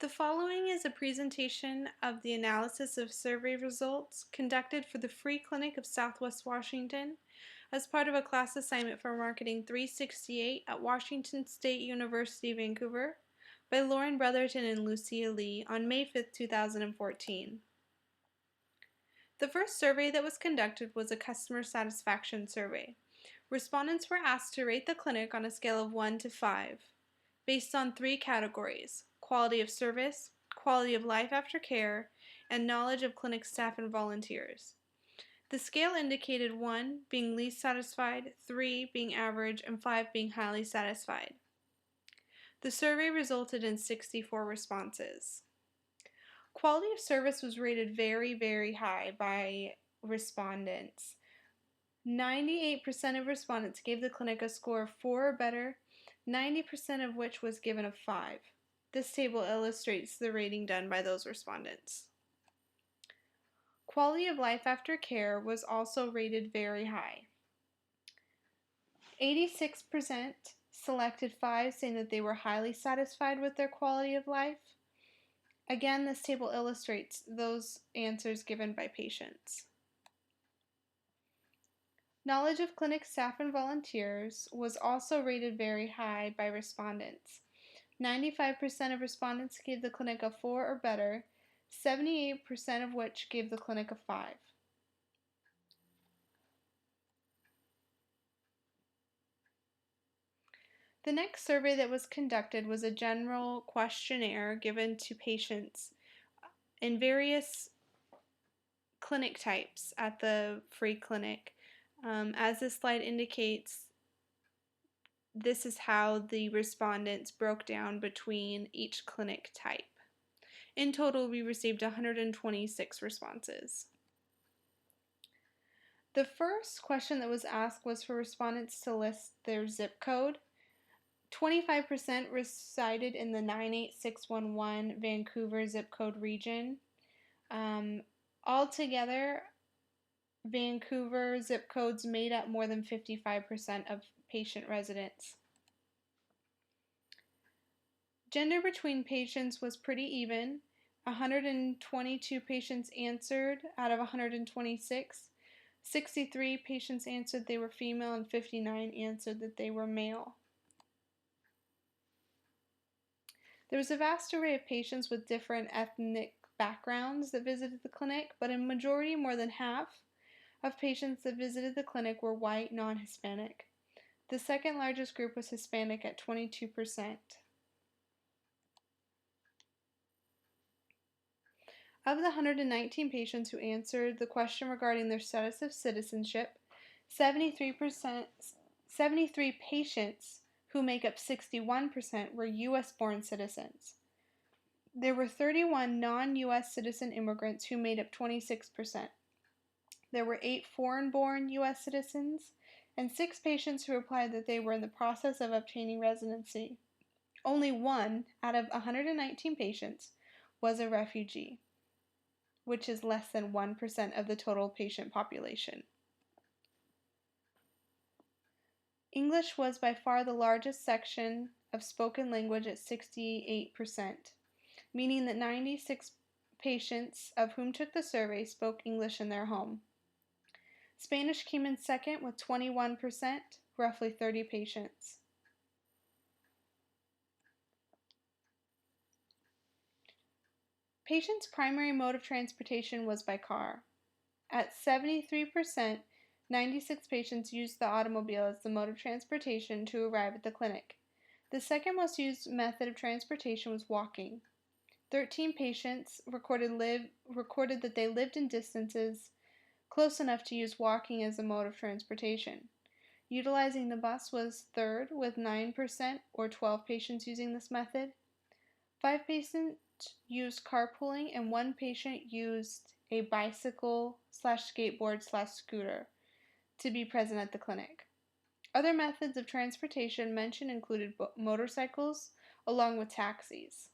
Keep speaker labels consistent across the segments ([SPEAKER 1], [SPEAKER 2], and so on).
[SPEAKER 1] The following is a presentation of the analysis of survey results conducted for the Free Clinic of Southwest Washington as part of a class assignment for Marketing 368 at Washington State University, Vancouver by Lauren Brotherton and Lucya Lee on May 5, 2014. The first survey that was conducted was a customer satisfaction survey. Respondents were asked to rate the clinic on a scale of 1 to 5, based on 3 categories: quality of service, quality of life after care, and knowledge of clinic staff and volunteers. The scale indicated 1 being least satisfied, 3 being average, and 5 being highly satisfied. The survey resulted in 64 responses. Quality of service was rated very, very high by respondents. 98% of respondents gave the clinic a score of 4 or better, 90% of which was given a 5. This table illustrates the rating done by those respondents. Quality of life after care was also rated very high. 86% selected 5, saying that they were highly satisfied with their quality of life. Again, this table illustrates those answers given by patients. Knowledge of clinic staff and volunteers was also rated very high by respondents. 95% of respondents gave the clinic a 4 or better, 78% of which gave the clinic a 5. The next survey that was conducted was a general questionnaire given to patients in various clinic types at the free clinic. As this slide indicates, this is how the respondents broke down between each clinic type. In total, we received 126 responses. The first question that was asked was for respondents to list their zip code. 25% resided in the 98611 Vancouver zip code region. Altogether, Vancouver zip codes made up more than 55% of patient residents. Gender between patients was pretty even. 122 patients answered out of 126. 63 patients answered they were female and 59 answered that they were male. There was a vast array of patients with different ethnic backgrounds that visited the clinic, but in majority, more than half of patients that visited the clinic were white, non-Hispanic. The second largest group was Hispanic at 22%. Of the 119 patients who answered the question regarding their status of citizenship, 73 patients, who make up 61%, were U.S.-born citizens. There were 31 non-U.S. citizen immigrants who made up 26%. There were 8 foreign-born U.S. citizens and 6 patients who replied that they were in the process of obtaining residency. Only 1 out of 119 patients was a refugee, which is less than 1% of the total patient population. English was by far the largest section of spoken language at 68%, meaning that 96 patients of whom took the survey spoke English in their home. Spanish came in second with 21%, roughly 30 patients. Patients' primary mode of transportation was by car. At 73%, 96 patients used the automobile as the mode of transportation to arrive at the clinic. The second most used method of transportation was walking. 13 patients recorded that they lived in distances close enough to use walking as a mode of transportation. Utilizing the bus was third, with 9% or 12 patients using this method. 5 patients used carpooling, and 1 patient used a bicycle/skateboard/scooter to be present at the clinic. Other methods of transportation mentioned included motorcycles along with taxis.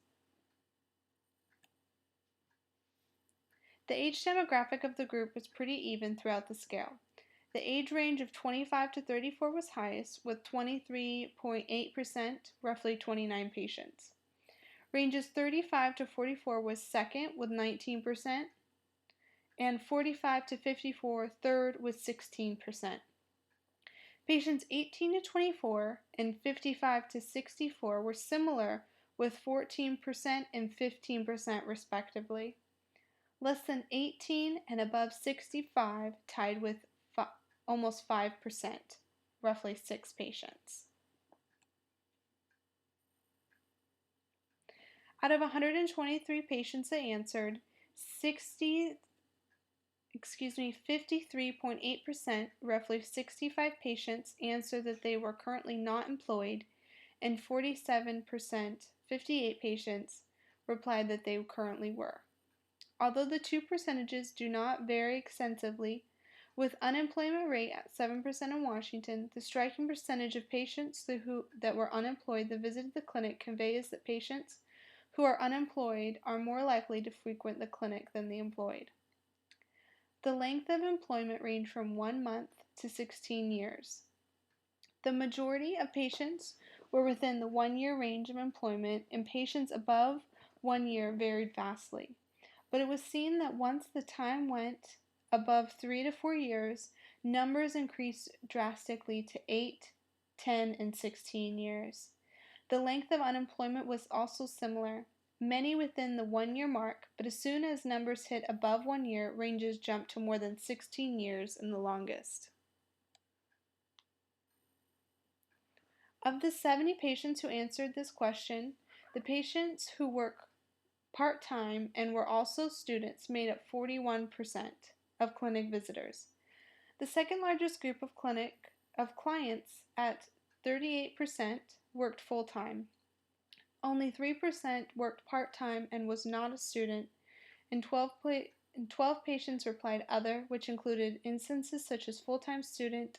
[SPEAKER 1] The age demographic of the group was pretty even throughout the scale. The age range of 25 to 34 was highest, with 23.8%, roughly 29 patients. Ranges 35 to 44 was second with 19%, and 45 to 54 third with 16%. Patients 18 to 24 and 55 to 64 were similar with 14% and 15% respectively. Less than 18 and above 65 tied with almost 5%, roughly 6 patients. Out of 123 patients that answered, 53.8%, roughly 65 patients, answered that they were currently not employed, and 47%, 58 patients, replied that they currently were. Although the two percentages do not vary extensively, with unemployment rate at 7% in Washington, the striking percentage of patients that were unemployed that visited the clinic conveys that patients who are unemployed are more likely to frequent the clinic than the employed. The length of employment ranged from 1 month to 16 years. The majority of patients were within the 1-year range of employment, and patients above 1 year varied vastly. But it was seen that once the time went above 3 to 4 years, numbers increased drastically to 8, 10, and 16 years. The length of unemployment was also similar, many within the 1-year mark, but as soon as numbers hit above 1 year, ranges jumped to more than 16 years in the longest. Of the 70 patients who answered this question, the patients who work part-time and were also students made up 41% of clinic visitors. The second largest group of clients at 38% worked full-time. Only 3% worked part-time and was not a student, and 12 patients replied other, which included instances such as full-time student,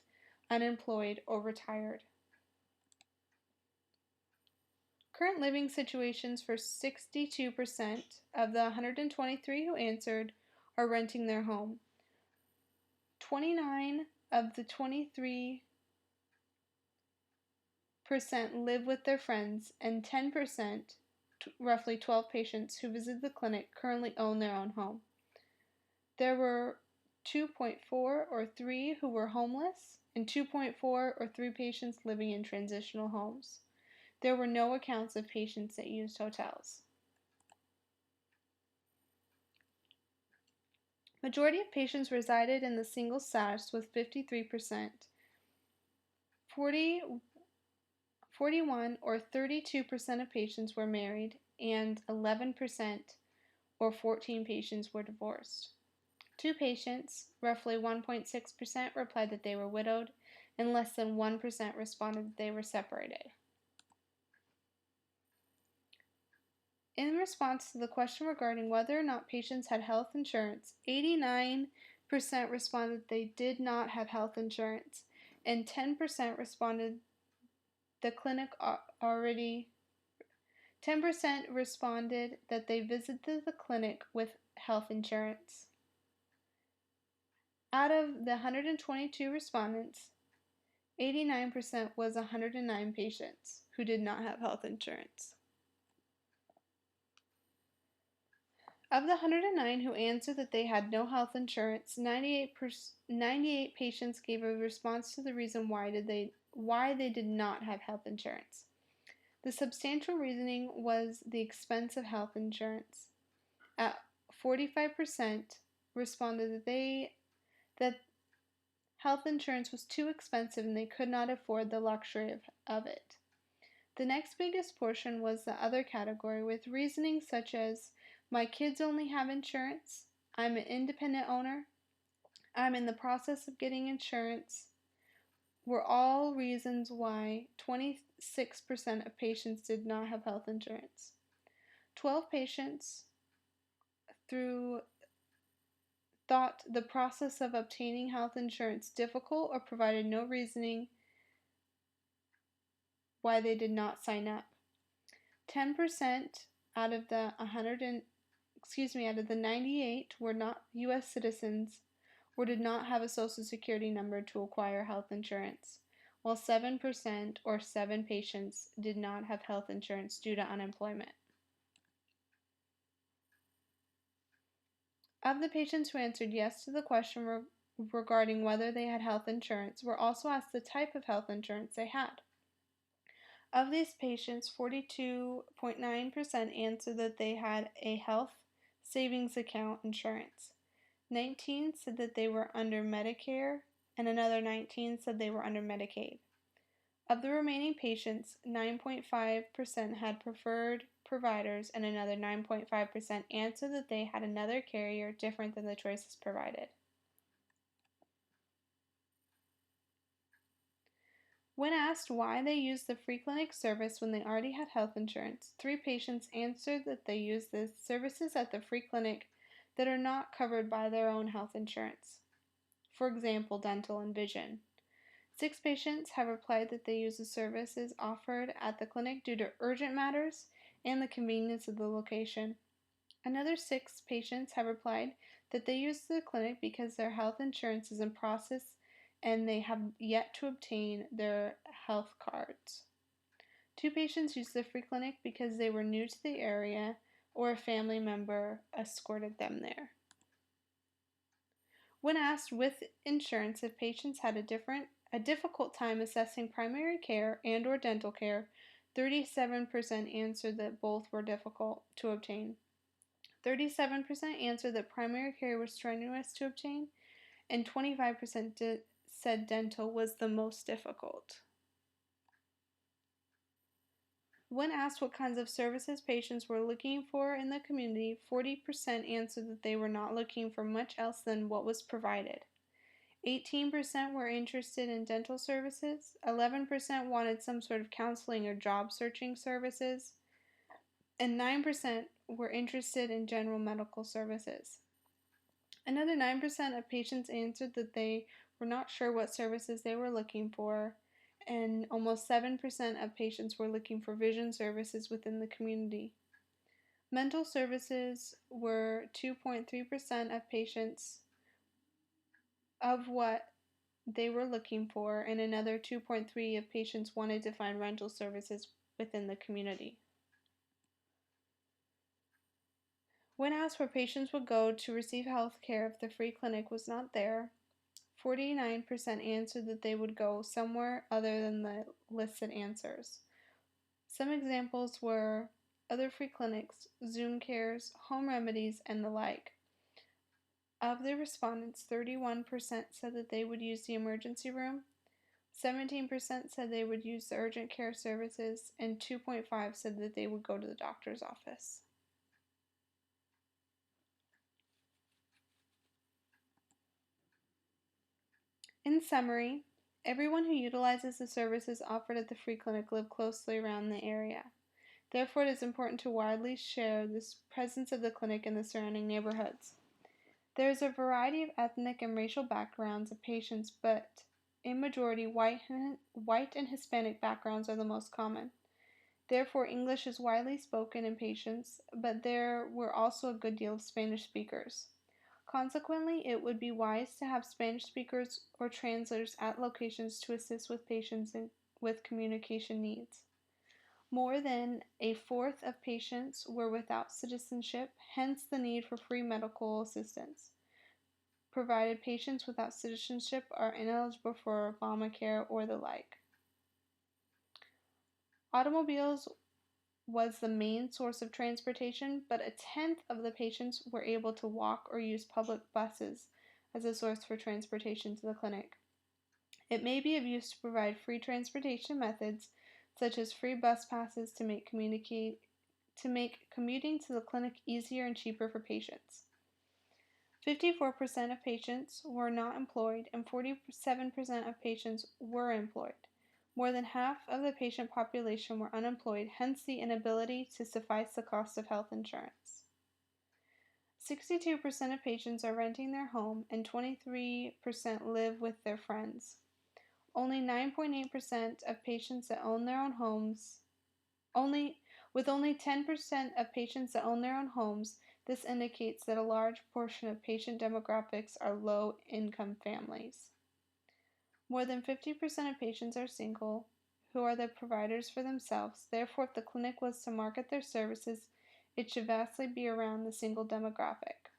[SPEAKER 1] unemployed, or retired. Current living situations for 62% of the 123 who answered are renting their home. 29 of the 23% live with their friends, and 10%, roughly 12 patients who visit the clinic, currently own their own home. There were 2.4 or 3 who were homeless, and 2.4 or 3 patients living in transitional homes. There were no accounts of patients that used hotels. Majority of patients resided in the single status with 53%. 41 or 32% of patients were married, and 11% or 14 patients were divorced. 2 patients, roughly 1.6%, replied that they were widowed, and less than 1% responded that they were separated. In response to the question regarding whether or not patients had health insurance, 89% responded they did not have health insurance, and 10% responded the clinic already 10% responded that they visited the clinic with health insurance. Out of the 122 respondents, 89% was 109 patients who did not have health insurance. Of the 109 who answered that they had no health insurance, 98 patients gave a response to the reason why they did not have health insurance. The substantial reasoning was the expense of health insurance. 45% responded that health insurance was too expensive and they could not afford the luxury of it. The next biggest portion was the other category, with reasoning such as, my kids only have insurance, I'm an independent owner, I'm in the process of getting insurance, were all reasons why 26% of patients did not have health insurance. 12 patients thought the process of obtaining health insurance difficult or provided no reasoning why they did not sign up. 10% out of the 98 were not U.S. citizens or did not have a social security number to acquire health insurance, while 7% or 7 patients did not have health insurance due to unemployment. Of the patients who answered yes to the question regarding whether they had health insurance, were also asked the type of health insurance they had. Of these patients, 42.9% answered that they had a health savings account insurance. 19 said that they were under Medicare, and another 19 said they were under Medicaid. Of the remaining patients, 9.5% had preferred providers, and another 9.5% answered that they had another carrier different than the choices provided. When asked why they used the free clinic service when they already had health insurance, 3 patients answered that they use the services at the free clinic that are not covered by their own health insurance. For example, dental and vision. 6 patients have replied that they use the services offered at the clinic due to urgent matters and the convenience of the location. Another 6 patients have replied that they use the clinic because their health insurance is in process and they have yet to obtain their health cards. 2 patients used the free clinic because they were new to the area or a family member escorted them there. When asked with insurance if patients had a difficult time assessing primary care and or dental care, 37% answered that both were difficult to obtain. 37% answered that primary care was strenuous to obtain, and 25% said dental was the most difficult. When asked what kinds of services patients were looking for in the community, 40% answered that they were not looking for much else than what was provided. 18% were interested in dental services, 11% wanted some sort of counseling or job searching services, and 9% were interested in general medical services. Another 9% of patients answered that they were not sure what services they were looking for, and almost 7% of patients were looking for vision services within the community. Mental services were 2.3% of patients of what they were looking for, and another 2.3% of patients wanted to find rental services within the community. When asked where patients would go to receive health care if the free clinic was not there, 49% answered that they would go somewhere other than the listed answers. Some examples were other free clinics, Zoom cares, home remedies, and the like. Of the respondents, 31% said that they would use the emergency room, 17% said they would use the urgent care services, and 2.5% said that they would go to the doctor's office. In summary, everyone who utilizes the services offered at the free clinic live closely around the area. Therefore, it is important to widely share the presence of the clinic in the surrounding neighborhoods. There is a variety of ethnic and racial backgrounds of patients, but in majority, white and Hispanic backgrounds are the most common. Therefore, English is widely spoken in patients, but there were also a good deal of Spanish speakers. Consequently, it would be wise to have Spanish speakers or translators at locations to assist with patients with communication needs. More than a fourth of patients were without citizenship, hence the need for free medical assistance, provided patients without citizenship are ineligible for Obamacare or the like. Automobiles was the main source of transportation, but a tenth of the patients were able to walk or use public buses as a source for transportation to the clinic. It may be of use to provide free transportation methods, such as free bus passes to make commuting to the clinic easier and cheaper for patients. 54% of patients were not employed, and 47% of patients were employed. More than half of the patient population were unemployed, hence the inability to suffice the cost of health insurance. 62% of patients are renting their home, and 23% live with their friends. Only 9.8% of patients that own their own homes, with only 10% of patients that own their own homes, this indicates that a large portion of patient demographics are low-income families. More than 50% of patients are single, who are the providers for themselves. Therefore, if the clinic was to market their services, it should vastly be around the single demographic.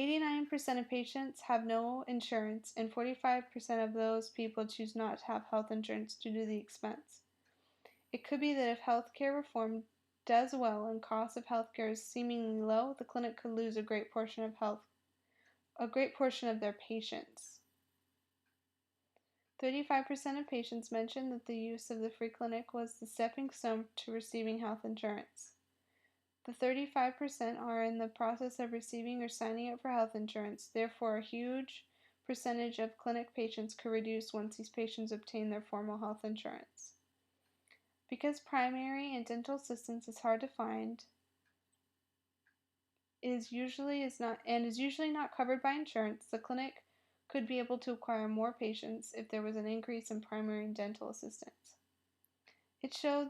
[SPEAKER 1] 89% of patients have no insurance, and 45% of those people choose not to have health insurance due to the expense. It could be that if healthcare reform does well and cost of healthcare is seemingly low, the clinic could lose a great portion of their patients. 35% of patients mentioned that the use of the free clinic was the stepping stone to receiving health insurance. The 35% are in the process of receiving or signing up for health insurance. Therefore, a huge percentage of clinic patients could reduce once these patients obtain their formal health insurance. Because primary and dental assistance is hard to find, is usually not covered by insurance, the clinic could be able to acquire more patients if there was an increase in primary and dental assistance. It showed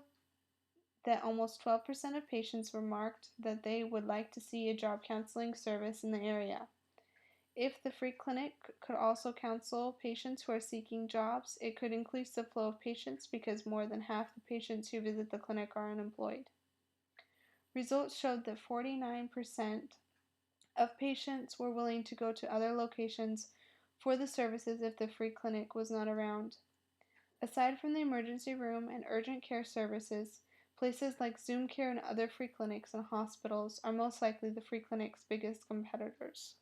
[SPEAKER 1] that almost 12% of patients remarked that they would like to see a job counseling service in the area. If the free clinic could also counsel patients who are seeking jobs, it could increase the flow of patients because more than half the patients who visit the clinic are unemployed. Results showed that 49% of patients were willing to go to other locations for the services if the free clinic was not around. Aside from the emergency room and urgent care services, places like Zoom Care and other free clinics and hospitals are most likely the free clinic's biggest competitors.